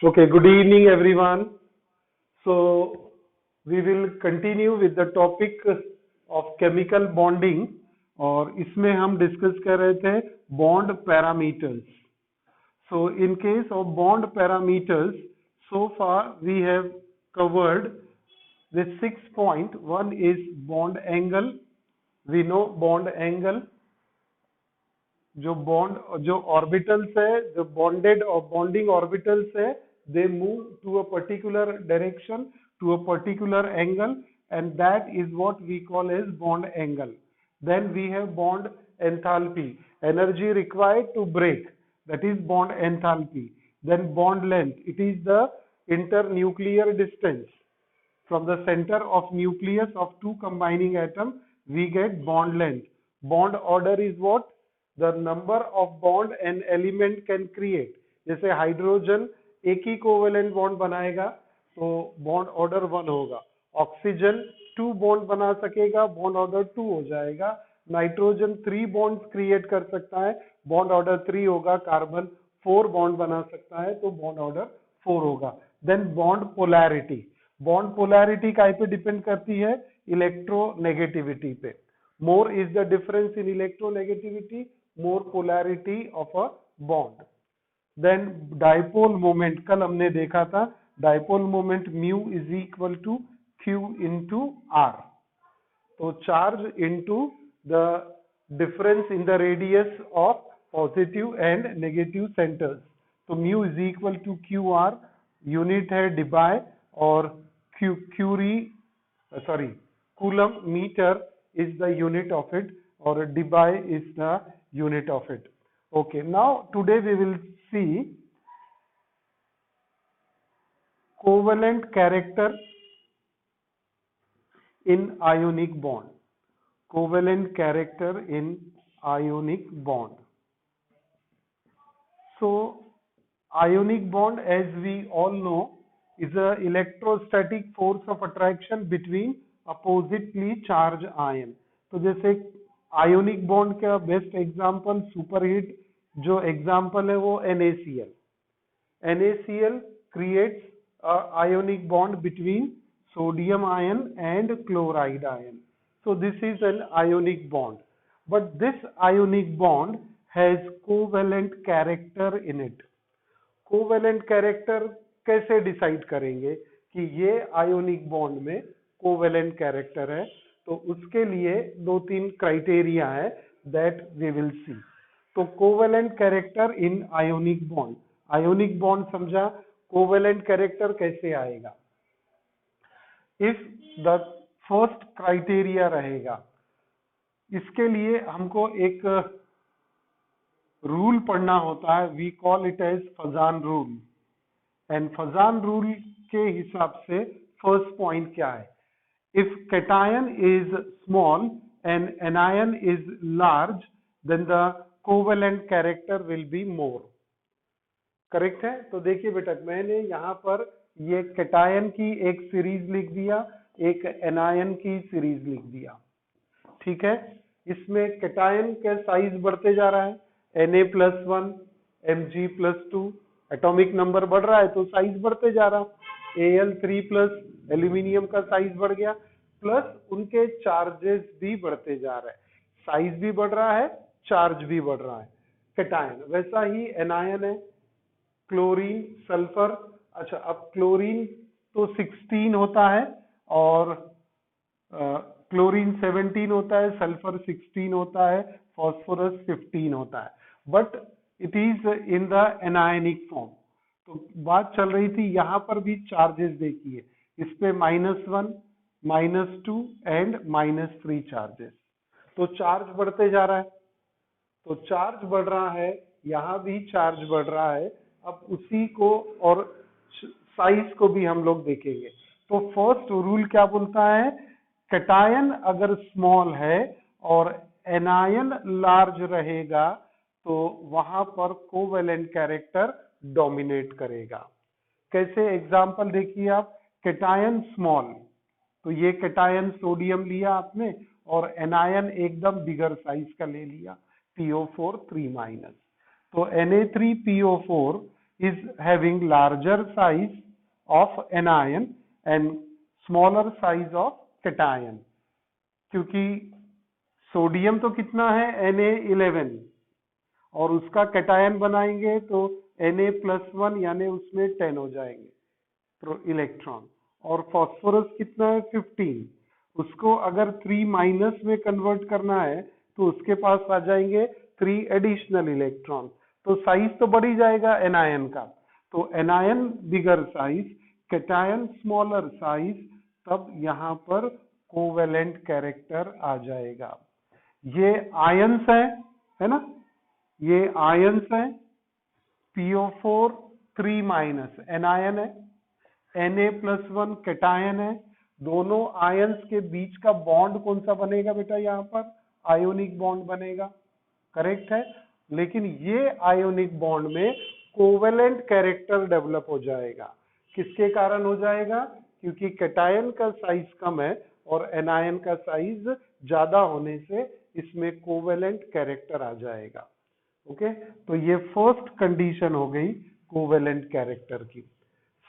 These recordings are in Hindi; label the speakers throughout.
Speaker 1: Okay, good evening everyone. So we will continue with the topic of chemical bonding और इसमें हम डिस्कस कर रहे थे bond parameters. So in case of bond parameters, so far we have covered the 6 point. One is bond angle. We know bond angle. जो ऑर्बिटल्स है, जो बॉन्डेड और बॉन्डिंग ऑर्बिटल्स है, they move to a particular direction, to a particular angle, and that is what we call as bond angle. Then we have bond enthalpy, energy required to break, that is bond enthalpy. Then bond length, it is the internuclear distance from the center of nucleus of two combining atom. We get bond length. Bond order is what? The number of bond an element can create. जैसे हाइड्रोजन एक ही कोवेलेंट बॉन्ड बनाएगा तो बॉन्ड ऑर्डर 1 होगा. ऑक्सीजन 2 बॉन्ड बना सकेगा, बॉन्ड ऑर्डर 2 हो जाएगा. नाइट्रोजन 3 बॉन्ड्स क्रिएट कर सकता है, बॉन्ड ऑर्डर 3 होगा. कार्बन 4 बॉन्ड बना सकता है तो बॉन्ड ऑर्डर 4 होगा. Then bond polarity. Bond polarity काय पे डिपेंड करती है? इलेक्ट्रोनेगेटिविटी पे. More is the difference in electronegativity, more polarity of a bond. Then dipole moment, कल हमने देखा था dipole moment mu is equal to q into r. तो charge into the difference in the radius of positive and negative centers. तो mu is equal to qr, unit है debye और coulomb meter is the unit of it or debye is the unit of it. Okay, now today we will see covalent character in ionic bond. Covalent character in ionic bond. So ionic bond, as we all know, is a electrostatic force of attraction between oppositely charged ion. तो जैसे आयोनिक बॉन्ड का बेस्ट एग्जांपल सुपरहीट जो एग्जांपल है वो NaCl. NaCl creates ionic bond between sodium ion and chloride ion. So this is an ionic bond, but this ionic bond has covalent character in it. Covalent character कैसे डिसाइड करेंगे कि ये आयोनिक बॉन्ड में कोवेलेंट कैरेक्टर है? तो उसके लिए 2-3 क्राइटेरिया है दैट वी विल सी. तो covalent character in ionic bond. Ionic bond समझा, कोवेलेंट कैरेक्टर कैसे आएगा? इफ द फर्स्ट क्राइटेरिया रहेगा, इसके लिए हमको एक रूल पढ़ना होता है. We call it as Fajans rule. And Fajans rule के हिसाब से फर्स्ट पॉइंट क्या है? If cation is small and anion is large, then the covalent character will be more. Correct है? तो देखिए बेटा, मैंने यहाँ पर ये कैटायन की एक सीरीज लिख दिया, एक एनायन की सीरीज लिख दिया. ठीक है, इसमें कैटायन का साइज बढ़ते जा रहा है. Na+1, Mg+2, एटॉमिक नंबर बढ़ रहा है तो साइज बढ़ते जा रहा है. Al3+, एल्यूमिनियम का साइज बढ़ गया, प्लस उनके चार्जेस भी बढ़ते जा रहे हैं. साइज भी बढ़ रहा है, चार्ज भी बढ़ रहा है. कैटायन वैसा ही एनायन है. Chlorine, sulphur. अच्छा, अब क्लोरीन तो 16 होता है और क्लोरीन 17 होता है, सल्फर 16 होता है, फॉस्फोरस 15 होता है, but it is in the anionic form. तो बात चल रही थी, यहाँ पर भी चार्जेस देखिए, इस पे -1, -2 एंड -3 चार्जेस. तो चार्ज बढ़ते जा रहा है. तो चार्ज बढ़ रहा है, यहाँ भी चार्ज बढ़ रहा है. अब उसी को और साइज को भी हम लोग देखेंगे. तो फर्स्ट रूल क्या बोलता है? कैटायन अगर स्मॉल है और एनायन लार्ज रहेगा तो वहां पर कोवेलेंट कैरेक्टर डोमिनेट करेगा. कैसे? एग्जांपल देखिए आप. कैटायन स्मॉल, तो ये कैटायन सोडियम लिया आपने और एनायन एकदम बिगर साइज का ले लिया, PO4 3-. तो Na3PO4 is having larger size of anion and smaller size of cation. क्योंकि सोडियम तो कितना है Na11 और उसका कैटायन बनाएंगे तो Na+1 यानी उसमें 10 हो जाएंगे इलेक्ट्रॉन, और फास्फोरस कितना है 15, उसको अगर 3 माइनस में कन्वर्ट करना है तो उसके पास आ जाएंगे 3 एडिशनल इलेक्ट्रॉन, तो साइज तो बढ़ ही जाएगा एनायन का, तो anion bigger size, cation smaller size, तब यहाँ पर कोवेलेंट कैरेक्टर आ जाएगा। ये आयंस है ना, ये आयंस है, PO4 3 माइनस एनायन है, Na+1 कैटायन है, दोनों आयंस के बीच का बॉन्ड कौन सा बनेगा बेटा, यहाँ पर आयोनिक बॉन्ड बनेगा, करेक्ट है। लेकिन ये आयोनिक बॉन्ड में कोवेलेंट कैरेक्टर डेवलप हो जाएगा, किसके कारण हो जाएगा, क्योंकि कैटायन का साइज कम है और एनायन का साइज ज्यादा होने से इसमें कोवेलेंट कैरेक्टर आ जाएगा। ओके, तो ये फर्स्ट कंडीशन हो गई कोवेलेंट कैरेक्टर की।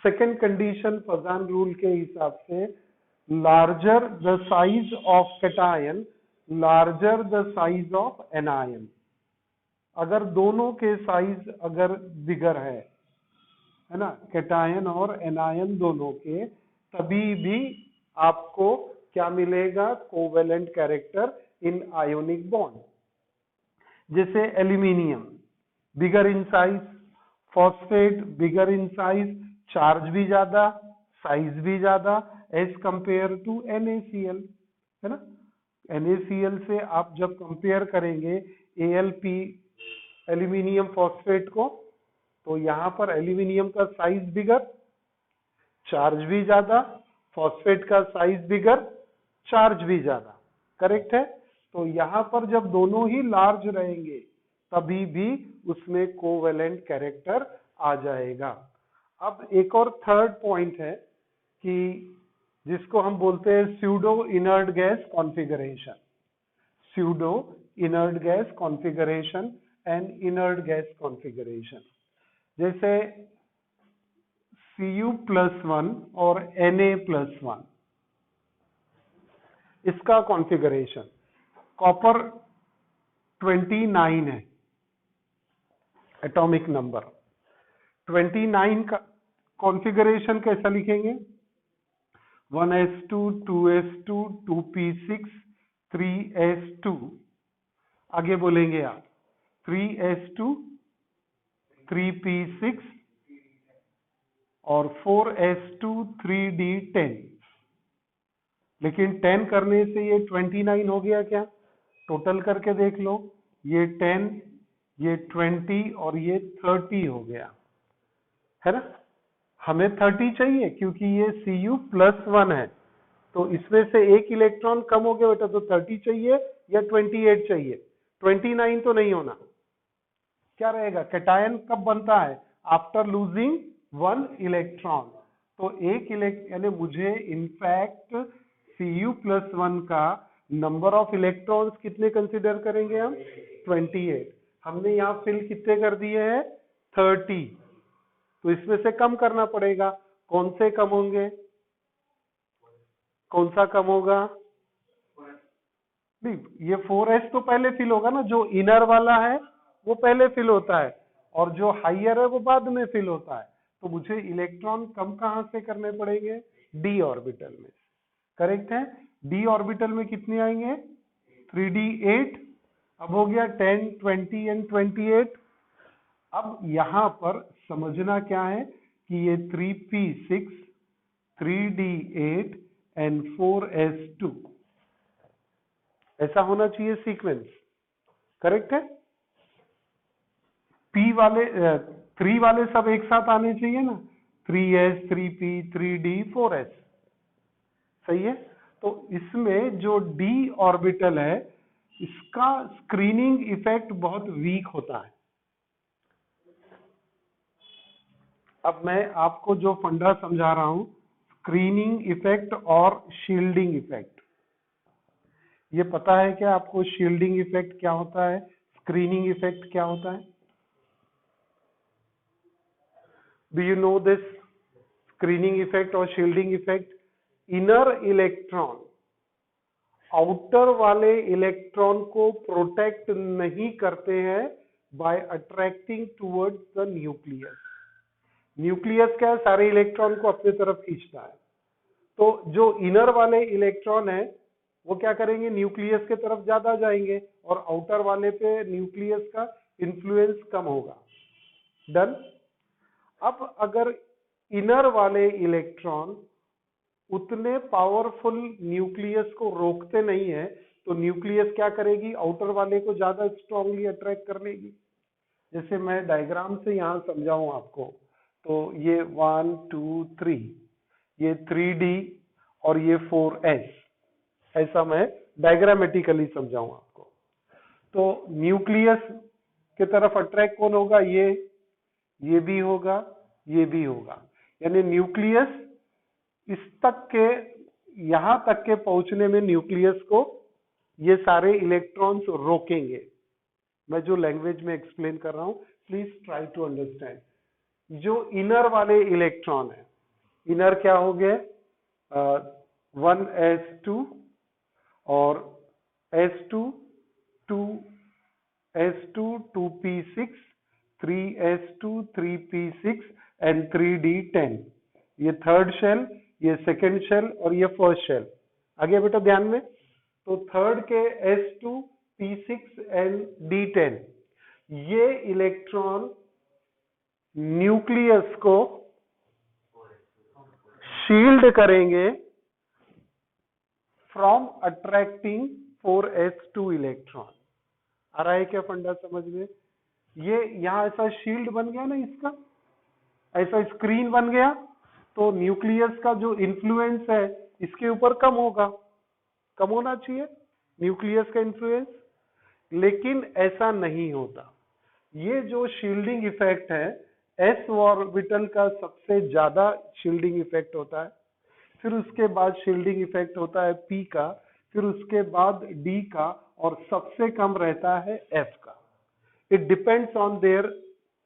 Speaker 1: सेकेंड कंडीशन फजान रूल के हिसाब से, larger the size of cation larger the size of anion. अगर दोनों के साइज अगर बिगर है ना, कैटायन और एनायन दोनों के, तभी भी आपको क्या मिलेगा, covalent character in ionic bond. जैसे aluminium bigger in size, phosphate bigger in size, charge भी ज्यादा, साइज भी ज्यादा एज कंपेयर टू NaCl, है ना। NaCl से आप जब कंपेयर करेंगे AlP एल्यूमिनियम फॉस्फेट को, तो यहाँ पर एल्यूमिनियम का साइज बिगर, चार्ज भी ज्यादा, फॉस्फेट का साइज बिगर, चार्ज भी ज्यादा, करेक्ट है। तो यहाँ पर जब दोनों ही लार्ज रहेंगे तभी भी उसमें कोवेलेंट कैरेक्टर आ जाएगा। अब एक और थर्ड पॉइंट है कि जिसको हम बोलते हैं pseudo inert gas configuration, pseudo inert gas configuration and inert gas configuration. जैसे Cu+1 और Na+1, इसका कॉन्फ़िगरेशन, कॉपर 29 है एटॉमिक नंबर, 29 का कॉन्फ़िगरेशन कैसा लिखेंगे, 1s2 2s2 2p6 3s2, आगे बोलेंगे आप 3s2 3p6 और 4s2 3d10। लेकिन 10 करने से ये 29 हो गया क्या, टोटल करके देख लो, ये 10, ये 20 और ये 30 हो गया, है ना। हमें 30 चाहिए क्योंकि ये Cu+1 है, तो इसमें से एक इलेक्ट्रॉन कम हो गया बेटा, तो 30 चाहिए या 28 चाहिए, 29 तो नहीं होना। क्या रहेगा, कैटायन कब बनता है, आफ्टर लूजिंग 1 इलेक्ट्रॉन, तो एक यानी मुझे इनफैक्ट Cu+1 का नंबर ऑफ इलेक्ट्रॉन्स कितने कंसीडर करेंगे हम, 28, हमने यहाँ फिल कितने कर दिए हैं 30, तो इसमें से कम करना पड़ेगा, कौन से कम होंगे, कौन सा कम होगा, नहीं ये 4s तो पहले फिल होगा ना, जो इनर वाला है वो पहले फिल होता है और जो हाइयर है वो बाद में फिल होता है, तो मुझे इलेक्ट्रॉन कम कहां से करने पड़ेंगे, d ऑर्बिटल में, करेक्ट है। d ऑर्बिटल में कितने आएंगे 3d8, अब हो गया 10 20 एंड 28। अब यहां पर समझना क्या है कि ये 3p6 3d8 एंड 4s2 ऐसा होना चाहिए सीक्वेंस, करेक्ट है। P वाले 3 वाले सब एक साथ आने चाहिए ना, 3s 3p 3d 4s, सही है। तो इसमें जो d ऑर्बिटल है इसका स्क्रीनिंग इफेक्ट बहुत वीक होता है। अब मैं आपको जो फंडा समझा रहा हूं, स्क्रीनिंग इफेक्ट और शील्डिंग इफेक्ट, ये पता है क्या आपको, शील्डिंग इफेक्ट क्या होता है, स्क्रीनिंग इफेक्ट क्या होता है। Do you know this screening effect or shielding effect? Inner electron outer वाले इलेक्ट्रॉन को प्रोटेक्ट नहीं करते हैं by attracting towards the nucleus. Nucleus क्या है? सारे इलेक्ट्रॉन को अपनी तरफ खींचता है। तो जो इनर वाले इलेक्ट्रॉन है वो क्या करेंगे? न्यूक्लियस के तरफ ज्यादा जाएंगे और आउटर वाले पे न्यूक्लियस का इन्फ्लुएंस कम होगा। डन। अब अगर इनर वाले इलेक्ट्रॉन उतने पावरफुल न्यूक्लियस को रोकते नहीं है तो न्यूक्लियस क्या करेगी? आउटर वाले को ज्यादा स्ट्रांगली अट्रैक्ट कर लेगी। जैसे मैं डायग्राम से यहां समझाऊं आपको, तो ये 1 2 3, ये 3D और ये 4S, ऐसा मैं डायग्रामेटिकली समझाऊं आपको। तो न्यूक्लियस के तरफ अट्रैक्ट कौन होगा? ये भी होगा, ये भी होगा। यानी न्यूक्लियस इस तक के, यहां तक के पहुंचने में न्यूक्लियस को ये सारे इलेक्ट्रॉन्स रोकेंगे। मैं जो लैंग्वेज में एक्सप्लेन कर रहा हूं, प्लीज ट्राई टू अंडरस्टैंड। जो इनर वाले इलेक्ट्रॉन है, इनर क्या हो गए? 1s2 और s2 2s2 2p6 3s2 3p6 and 3d10। ये थर्ड शेल, ये सेकेंड शेल और ये फर्स्ट शेल। आगे बेटा ध्यान में। तो थर्ड के s2 p6 एंड d10, ये इलेक्ट्रॉन न्यूक्लियस को शील्ड करेंगे फ्रॉम अट्रैक्टिंग 4s2 इलेक्ट्रॉन। आ रहा है क्या फंडा समझ में? ये यहां ऐसा शील्ड बन गया ना, इसका ऐसा स्क्रीन बन गया, तो न्यूक्लियस का जो इन्फ्लुएंस है इसके ऊपर कम होगा, कम होना चाहिए न्यूक्लियस का इन्फ्लुएंस। लेकिन ऐसा नहीं होता। ये जो शील्डिंग इफेक्ट है, s ऑर्बिटल का सबसे ज्यादा शील्डिंग इफेक्ट होता है, फिर उसके बाद शील्डिंग इफेक्ट होता है p का, फिर उसके बाद d का, और सबसे कम रहता है f का। It depends on their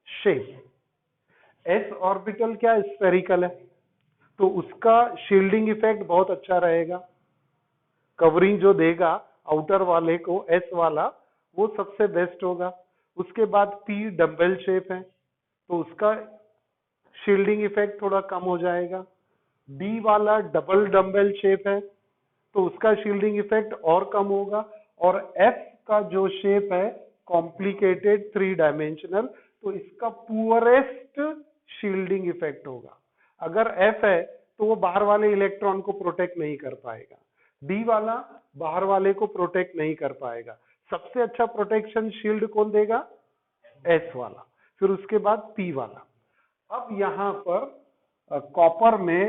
Speaker 1: shape. s orbital क्या स्फेरिकल है, तो उसका शील्डिंग इफेक्ट बहुत अच्छा रहेगा। कवरिंग जो देगा आउटर वाले को s वाला, वो सबसे बेस्ट होगा। उसके बाद p डम्बल शेप है, तो उसका शील्डिंग इफेक्ट थोड़ा कम हो जाएगा। d वाला डबल डम्बल शेप है, तो उसका शील्डिंग इफेक्ट और कम होगा। और f का जो शेप है कॉम्प्लिकेटेड 3 डायमेंशनल, तो इसका पुअरेस्ट शील्डिंग इफेक्ट होगा। अगर f है तो वो बाहर वाले इलेक्ट्रॉन को प्रोटेक्ट नहीं कर पाएगा, d वाला बाहर वाले को प्रोटेक्ट नहीं कर पाएगा। सबसे अच्छा प्रोटेक्शन शील्ड कौन देगा? s वाला, फिर उसके बाद p वाला। अब यहां पर कॉपर में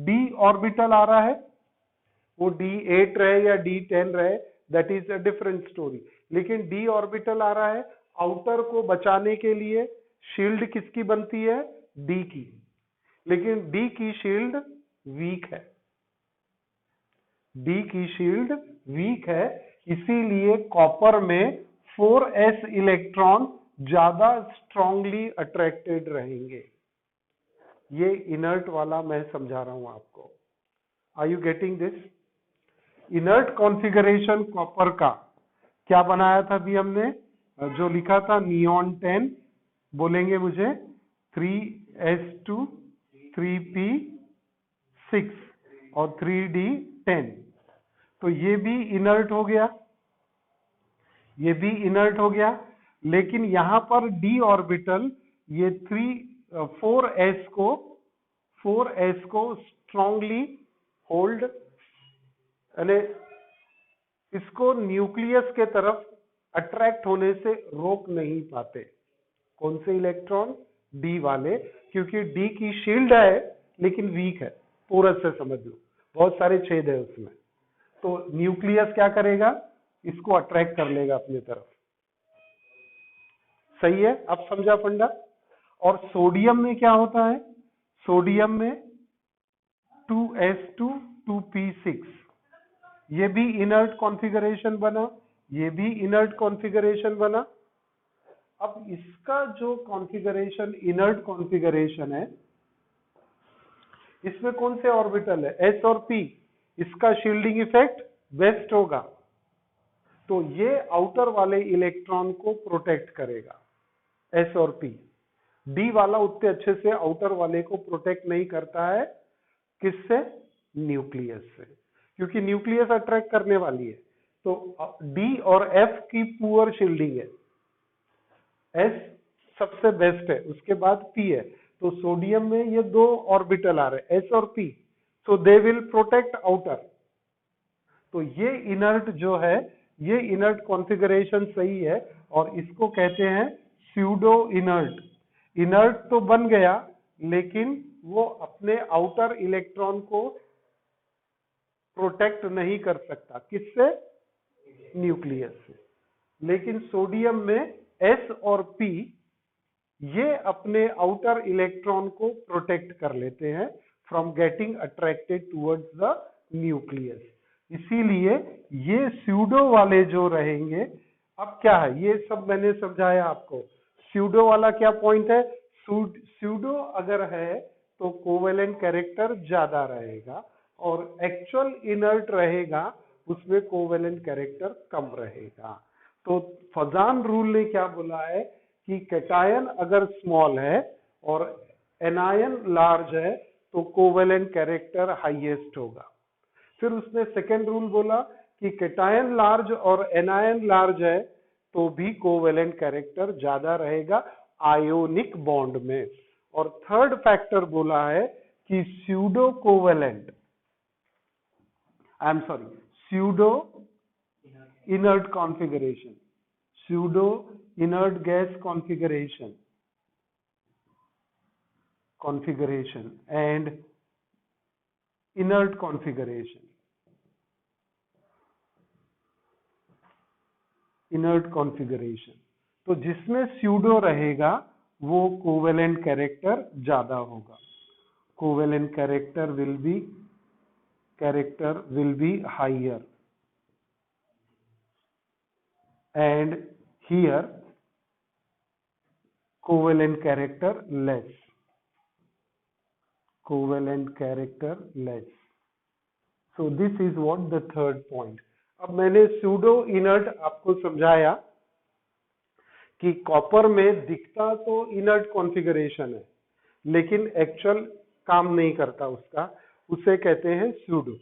Speaker 1: d ऑर्बिटल आ रहा है, वो d8 रहे या d10 रहे, that is a different story. लेकिन d ऑर्बिटल आ रहा है, आउटर को बचाने के लिए शील्ड किसकी बनती है? d की। लेकिन d की शील्ड वीक है, d की शील्ड वीक है, इसीलिए कॉपर में 4s इलेक्ट्रॉन ज्यादा स्ट्रांगली अट्रैक्टेड रहेंगे। ये इनर्ट वाला मैं समझा रहा हूं आपको। Are you getting this? Inert configuration copper का क्या बनाया था अभी हमने, जो लिखा था नियॉन 10, बोलेंगे मुझे 3s2 3p6 और 3d10। तो ये भी इनर्ट हो गया, ये भी इनर्ट हो गया। लेकिन यहां पर d ऑर्बिटल ये 4s को स्ट्रांगली होल्ड, यानी इसको न्यूक्लियस के तरफ अट्रैक्ट होने से रोक नहीं पाते। कौन से इलेक्ट्रॉन? d वाले, क्योंकि d की शील्ड है लेकिन वीक है, पोरस से समझ लो, बहुत सारे छेद है उसमें। तो न्यूक्लियस क्या करेगा? इसको अट्रैक्ट कर लेगा अपनी तरफ। सही है? अब समझा फंडा? और सोडियम में क्या होता है? सोडियम में 2s2 2p6, ये भी इनर्ट कॉन्फ़िगरेशन बना, ये भी इनर्ट कॉन्फ़िगरेशन बना। अब इसका जो कॉन्फ़िगरेशन इनर्ट कॉन्फ़िगरेशन है, इसमें कौन से ऑर्बिटल है, एस और पी, इसका शील्डिंग इफेक्ट बेस्ट होगा, तो ये आउटर वाले इलेक्ट्रॉन को प्रोटेक्ट करेगा, एस और पी। डी वाला उतने अच्छे से आउटर वाले को प्रोटेक्ट नहीं करता है, किससे, न्यूक्लियस से, क्योंकि न्यूक्लियस अट्रैक्ट करने वाली है। तो डी और एफ की पुअर शील्डिंग है, एस सबसे बेस्ट है, उसके बाद पी है। तो सोडियम में ये दो ऑर्बिटल आ रहे हैं, एस और P, so they will protect outer. तो ये इनर्ट जो है, ये इनर्ट कॉन्फ़िगरेशन सही है, और इसको कहते हैं स्यूडो इनर्ट। इनर्ट तो बन गया, लेकिन वो अपने आउटर इलेक्ट्रॉन को प्रोटेक्ट नहीं कर सकता, किससे, न्यूक्लियस से। लेकिन सोडियम में एस और पी ये अपने आउटर इलेक्ट्रॉन को प्रोटेक्ट कर लेते हैं from getting attracted towards the nucleus. इसीलिए ये स्यूडो वाले जो रहेंगे, अब क्या है, ये सब मैंने समझाया आपको। स्यूडो वाला क्या पॉइंट है, स्यूडो अगर है तो कोवेलेंट कैरेक्टर ज्यादा रहेगा, और एक्चुअल इनर्ट रहेगा उसमें कोवेलेंट कैरेक्टर कम रहेगा। तो फजान रूल ने क्या बोला है कि कैटायन अगर स्मॉल है और एनायन लार्ज है तो कोवेलेंट कैरेक्टर हाईएस्ट होगा। फिर उसने सेकेंड रूल बोला कि कैटायन लार्ज और एनायन लार्ज है तो भी कोवेलेंट कैरेक्टर ज्यादा रहेगा आयोनिक बॉन्ड में। और थर्ड फैक्टर बोला है कि pseudo covalent, I am sorry, pseudo inert pseudo inert gas configuration and inert configuration तो जिसमें स्यूडो रहेगा वो कोवेलेंट कैरेक्टर ज्यादा होगा, covalent character will be higher, and here covalent character less. So this is what the third point. अब मैंने स्यूडो इनर्ट आपको समझाया कि कॉपर में दिखता तो इनर्ट कॉन्फ़िगरेशन है, लेकिन एक्चुअल काम नहीं करता उसका, उसे कहते हैं स्यूडो।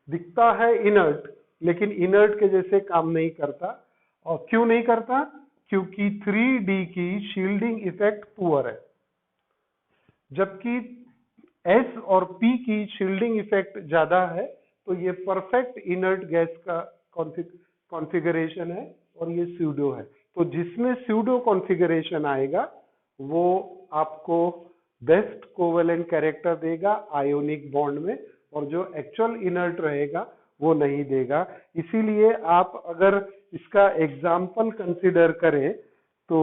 Speaker 1: दिखता है इनर्ट, लेकिन इनर्ट के जैसे काम नहीं करता। और क्यों नहीं करता, क्योंकि 3D की शील्डिंग इफेक्ट पुअर है, जबकि S और P की शील्डिंग इफेक्ट ज्यादा है। तो ये परफेक्ट इनर्ट गैस का कॉन्फ़िगरेशन है और ये स्यूडो है। तो जिसमें स्यूडो कॉन्फ़िगरेशन आएगा वो आपको बेस्ट कोवेलेंट कैरेक्टर देगा आयोनिक बॉन्ड में, और जो एक्चुअल इनर्ट रहेगा वो नहीं देगा। इसीलिए आप अगर इसका एग्जाम्पल कंसिडर करें तो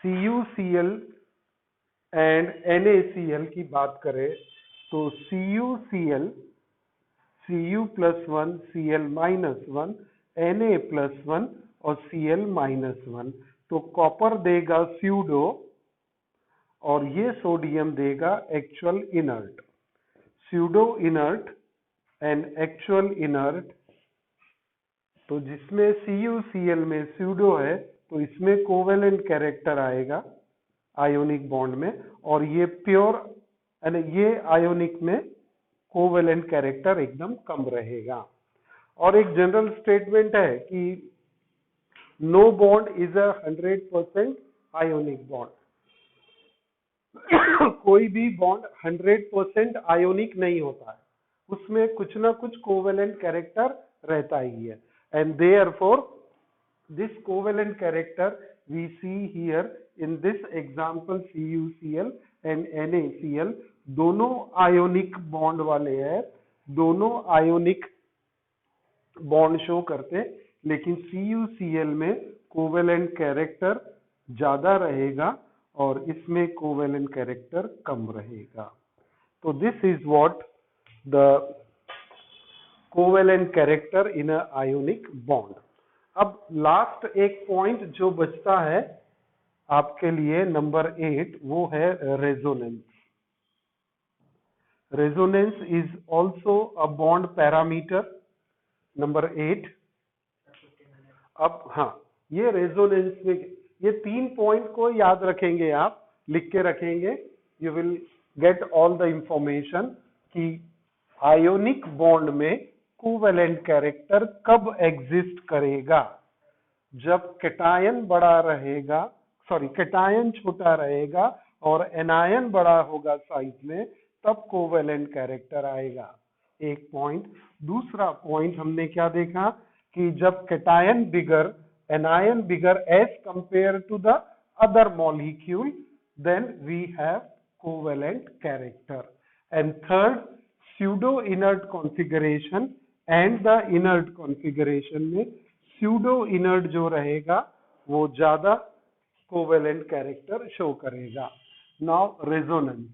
Speaker 1: CuCl एंड NaCl की बात करें तो CuCl, Cu+1, Cl-1, Na+1 और Cl-1, तो कॉपर देगा स्यूडो और ये सोडियम देगा actual inert. Pseudo inert and actual inert, तो जिसमें CuCl में स्यूडो है तो इसमें कोवेलेंट कैरेक्टर आएगा आयोनिक बॉन्ड में, और ये प्योर यानी ये आयोनिक में कोवेलेंट कैरेक्टर एकदम कम रहेगा। और एक जनरल स्टेटमेंट है कि no bond is a 100% ionic bond. कोई भी बॉन्ड 100% आयोनिक नहीं होता है, उसमें कुछ ना कुछ कोवेलेंट कैरेक्टर रहता ही है। And therefore this covalent character we see here in this example CuCl and NaCl, दोनों आयोनिक बॉन्ड वाले हैं, दोनों आयोनिक बॉन्ड शो करते, लेकिन CuCl में कोवेलेंट कैरेक्टर ज्यादा रहेगा और इसमें कोवेलेंट कैरेक्टर कम रहेगा। तो this is what the covalent character in a ionic bond. अब लास्ट एक पॉइंट जो बचता है आपके लिए, नंबर 8, वो है resonance. Resonance is also a bond parameter. Number 8। अब हाँ, ये रेजोनेंस में ये 3 पॉइंट को याद रखेंगे, आप लिख के रखेंगे, you will get all the information कि आयोनिक बॉन्ड में कोवेलेंट कैरेक्टर कब एग्जिस्ट करेगा। जब कैटायन बड़ा रहेगा, सॉरी कैटायन छोटा रहेगा और एनायन बड़ा होगा साइज में, तब कोवेलेंट कैरेक्टर आएगा। एक पॉइंट। दूसरा पॉइंट हमने क्या देखा कि जब cation bigger, anion bigger as compare to the other molecule, then we have covalent character. And third, pseudo inert configuration and the inert configuration में pseudo inert जो रहेगा वो ज्यादा covalent character show करेगा। Now resonance,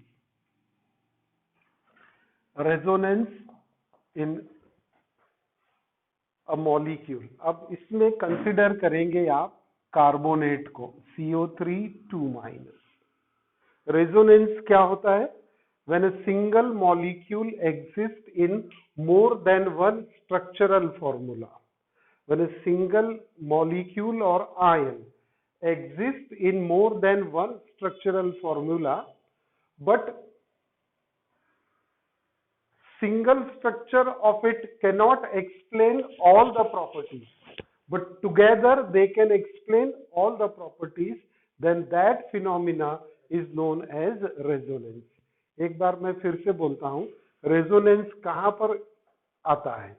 Speaker 1: resonance in a molecule। अब इसमें कंसिडर करेंगे आप कार्बोनेट को, CO3 2-। रेजोनेंस क्या होता है? When a single molecule exists in more than one structural formula, when a single molecule or ion exists in more than one structural formula, but single structure of it cannot explain all the properties, but together they can explain all the properties, then that phenomena is known as resonance। एक बार मैं फिर से बोलता हूं, रेजोनेंस कहां पर आता है?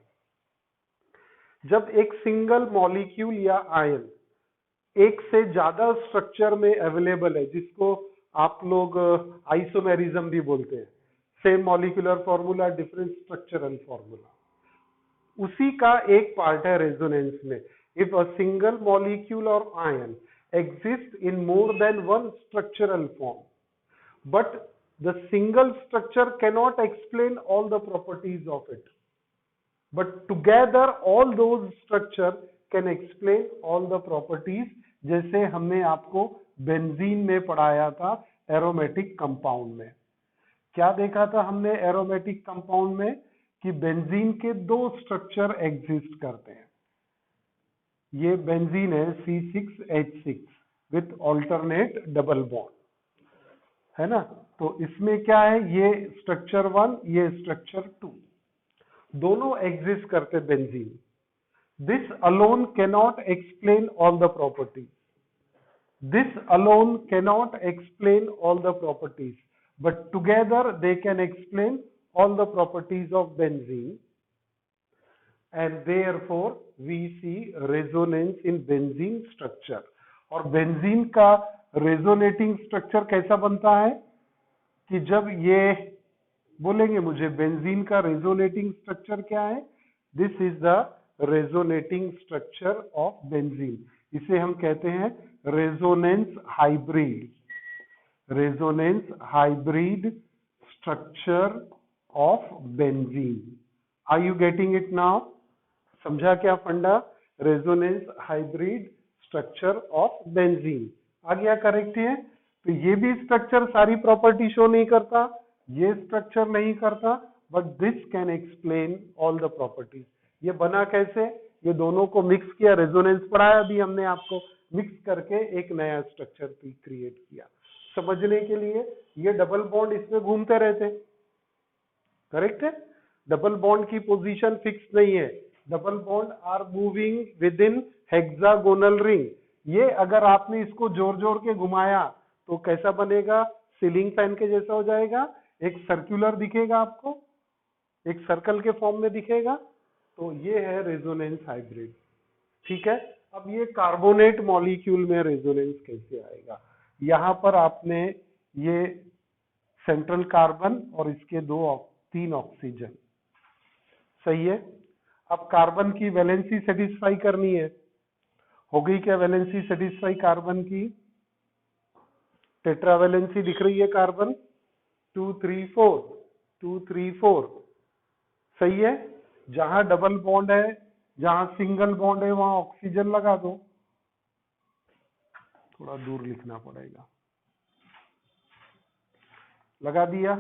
Speaker 1: जब एक सिंगल मॉलिक्यूल या आयन एक से ज्यादा स्ट्रक्चर में अवेलेबल है, जिसको आप लोग आइसोमेरिज्म भी बोलते हैं, same molecular formula different structural formula, उसी का एक पार्ट है रेजोनेंस में। इफ अ सिंगल मॉलिक्यूल और ion exist in more than one structural form, but the single structure cannot explain all the properties of it, but together all those structure can explain all the properties। जैसे हमने आपको बेंजीन में पढ़ाया था एरोमेटिक कंपाउंड में। क्या देखा था हमने एरोमेटिक कंपाउंड में? कि बेंजीन के 2 स्ट्रक्चर एग्जिस्ट करते हैं। ये बेंजीन है C6H6 with alternate double bond, है ना? तो इसमें क्या है, ये स्ट्रक्चर 1, ये स्ट्रक्चर 2, दोनों एग्जिस्ट करते benzene. This alone cannot explain all the properties, this alone cannot explain all the properties, but together they can explain all the properties of benzene, and therefore we see resonance in benzene structure। और बेंजीन का रेजोनेटिंग स्ट्रक्चर कैसा बनता है कि जब ये बोलेंगे मुझे बेंजीन का रेजोनेटिंग स्ट्रक्चर क्या है, this is the resonating structure of benzene. इसे हम कहते हैं resonance hybrid, resonance hybrid structure of benzene. Are you getting it now? समझा क्या फंडा? Resonance hybrid structure of benzene आ गया, करेक्ट है? तो ये भी स्ट्रक्चर सारी प्रॉपर्टी शो नहीं करता, ये स्ट्रक्चर नहीं करता, but this can explain all the properties. ये बना कैसे? ये दोनों को मिक्स किया, रेजोनेंस पढ़ाया भी हमने आपको, मिक्स करके एक नया स्ट्रक्चर क्रिएट किया। समझने के लिए, ये डबल बॉन्ड इसमें घूमते रहते, करेक्ट है? डबल बॉन्ड की पोजीशन फिक्स नहीं है, double bond are moving within hexagonal ring. ये अगर आपने इसको जोर जोर के घुमाया तो कैसा बनेगा? सीलिंग फैन के जैसा हो जाएगा, एक सर्कुलर दिखेगा आपको, एक सर्कल के फॉर्म में दिखेगा। तो ये है रेजोनेंस हाइब्रिड, ठीक है? अब ये कार्बोनेट मॉलिक्यूल में रेजोनेंस कैसे आएगा? यहां पर आपने ये सेंट्रल कार्बन और इसके 3 ऑक्सीजन, सही है? अब कार्बन की वैलेंसी सेटिस्फाई करनी है, हो गई क्या वैलेंसी सेटिस्फाई कार्बन की? टेट्रावैलेंसी दिख रही है कार्बन, 2 3 4 2 3 4, सही है? जहां डबल बॉन्ड है, जहां सिंगल बॉन्ड है, वहां ऑक्सीजन लगा दो। थोड़ा दूर लिखना पड़ेगा, लगा दिया?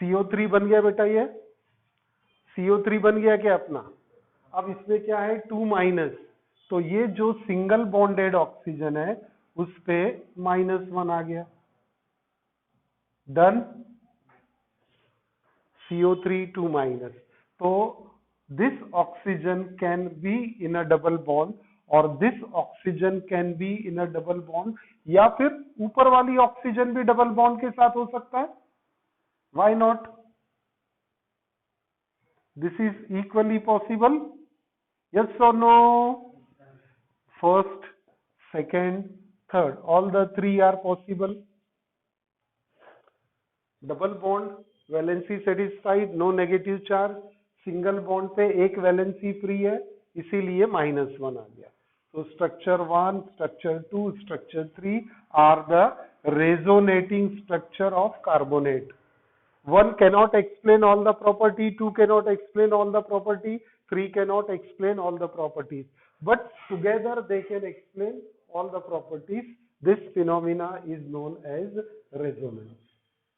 Speaker 1: CO3 बन गया बेटा, ये CO3 बन गया क्या अपना। अब इसमें क्या है 2 तो ये जो सिंगल बॉन्डेड ऑक्सीजन है उस पे -1 आ गया। डन। CO3 2 तो this oxygen can be in a double bond और this oxygen can be in a double bond, या फिर ऊपर वाली ऑक्सीजन भी डबल बॉन्ड के साथ हो सकता है। Why not, this is equally possible, yes or no, first, second, third, all the three are possible। Double bond, valency satisfied, no negative charge, single bond पे एक वैलेंसी फ्री है, इसीलिए -1 आ गया। तो structure 1, structure 2, structure 3 are the resonating structure of carbonate. 1 cannot explain all the property, 2 cannot explain all the property, 3 cannot explain all the properties, but together they can explain all the properties। This phenomena is known as resonance।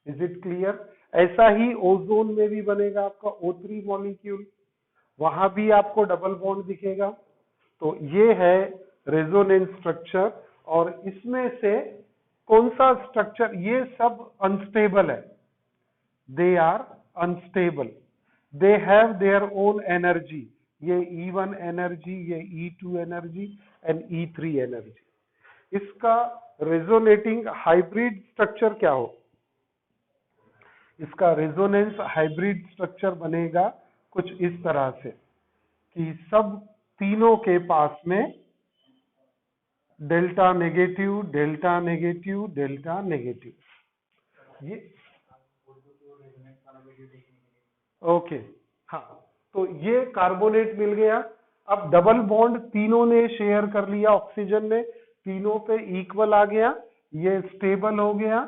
Speaker 1: Is it clear? ऐसा ही ओजोन में भी बनेगा आपका O3 मॉलिक्यूल, वहां भी आपको डबल बॉन्ड दिखेगा। तो ये है रेजोनेंस स्ट्रक्चर, और इसमें से कौन सा स्ट्रक्चर, ये सब अनस्टेबल है, they are unstable, they have their own energy, ये E1 एनर्जी, ये E2 energy and E3 energy. इसका रेजोनेटिंग हाइब्रिड स्ट्रक्चर क्या हो, इसका रेजोनेंस हाइब्रिड स्ट्रक्चर बनेगा कुछ इस तरह से कि सब तीनों के पास में delta negative, delta negative, delta negative, ये ओके हाँ, तो ये कार्बोनेट मिल गया। अब डबल बॉन्ड तीनों ने शेयर कर लिया ऑक्सीजन ने, तीनों पे इक्वल आ गया, ये स्टेबल हो गया,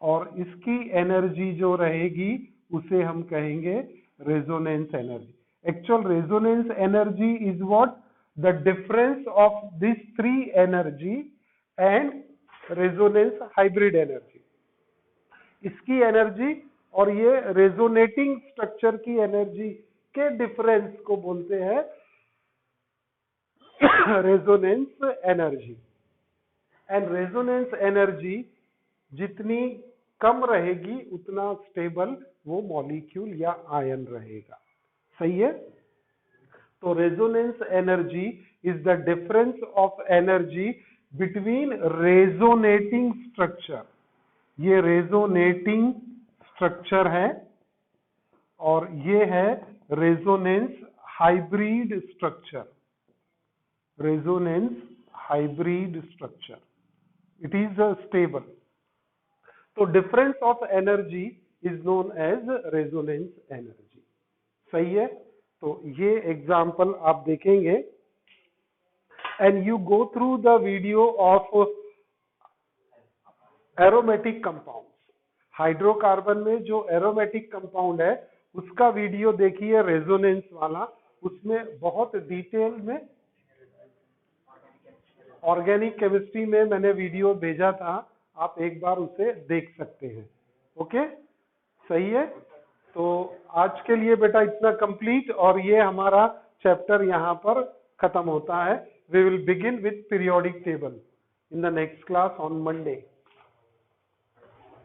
Speaker 1: और इसकी एनर्जी जो रहेगी उसे हम कहेंगे resonance energy. Actual resonance energy is what, the difference of this 3 energy and resonance hybrid energy. इसकी एनर्जी और ये रेजोनेटिंग स्ट्रक्चर की एनर्जी के डिफरेंस को बोलते हैं resonance energy. And resonance energy जितनी कम रहेगी उतना स्टेबल वो मॉलिक्यूल या आयन रहेगा। सही है। तो resonance energy is the difference of energy between resonating structure, ये रेजोनेटिंग स्ट्रक्चर है, और ये है resonance hybrid structure, resonance hybrid structure, it is stable. तो difference of energy is known as resonance energy. सही है। तो ये एग्जाम्पल आप देखेंगे, and you go through the video of aromatic compound. Hydrocarbon में जो एरोमेटिक कंपाउंड है उसका वीडियो देखिए रेजोनेंस वाला, उसमें बहुत डिटेल में, ऑर्गेनिक केमिस्ट्री में मैंने वीडियो भेजा था, आप एक बार उसे देख सकते हैं। ओके, सही है। तो आज के लिए बेटा इतना कंप्लीट, और ये हमारा चैप्टर यहाँ पर खत्म होता है। We will begin with periodic table in the next class on Monday.